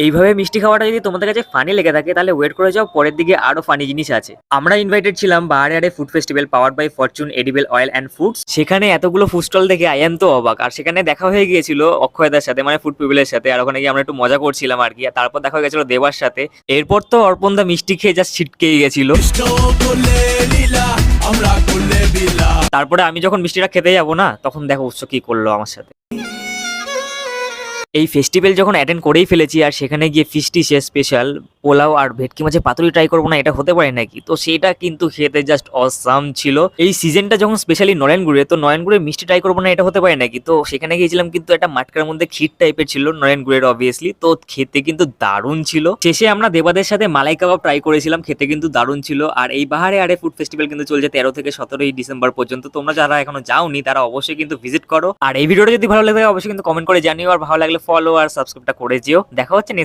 এইভাবে মিষ্টি খাওয়াটা যদি তোমাদের কাছে ফানি লেগে থাকে তাহলে ওয়েট করে যাও, পরের দিকে আরো ফানি জিনিস আছে। আমরা ইনভাইটেড ছিলাম বাহারে food festival powered by Fortune edible oil and foods. সেখানে এতগুলো ফুড স্টল দেখে আই এম তো অবাক। আর সেখানে দেখা হয়ে গিয়েছিল অক্ষয়দার সাথে, মানে ফুড পিপলের সাথে। আর ওখানে গিয়ে আমরা একটু মজা করছিলাম আর কি। আর তারপর দেখা হয়ে গেছিল দেবার সাথে। এরপর তো অর্পণ দা মিষ্টি খেয়ে জাস্ট ছিটকেই গেছিল। তারপরে আমি যখন মিষ্টিটা খেতে যাবো না, তখন দেখো উৎস কি করলো আমার সাথে। এই ফেস্টিভ্যাল যখন অ্যাটেন্ড করেই ফেলেছি আর সেখানে গিয়ে ফিস্টি স্পেশাল পোলাও আর ভেটকি মাছে পাতুরি ট্রাই করবো না, এটা হতে পারে নাকি? তো সেটা কিন্তু খেতে জাস্ট অসাম ছিল। এই সিজনটা যখন স্পেশালি নরেনগুড়ে, তো নরেনগুড়ে মিষ্টি ট্রাই করবো না, এটা হতে পারে নাকি? তো সেখানে গিয়েছিলাম, কিন্তু একটা মাটকার মধ্যে ক্ষীর টাইপের ছিল নরেনগুড়ের অবভিয়াসলি, তো খেতে কিন্তু দারুণ ছিল। শেষে আমরা দেবাদের সাথে মালাই কাবাব ট্রাই করেছিলাম, খেতে কিন্তু দারুণ ছিল। আর এই বাহারে আরে ফুড ফেস্টিভ্যাল কিন্তু চলছে 13 থেকে 17 ডিসেম্বর পর্যন্ত। তোমরা যারা এখনো যাওনি তারা অবশ্যই কিন্তু ভিজিট করো। আর এই ভিডিওটা যদি ভালো লাগে অবশ্যই কিন্তু কমেন্ট করে জানিও, আর ভালো লাগলে ফলো আর সাবস্ক্রাইবটা করে যেও। দেখা হচ্ছে নেক্সট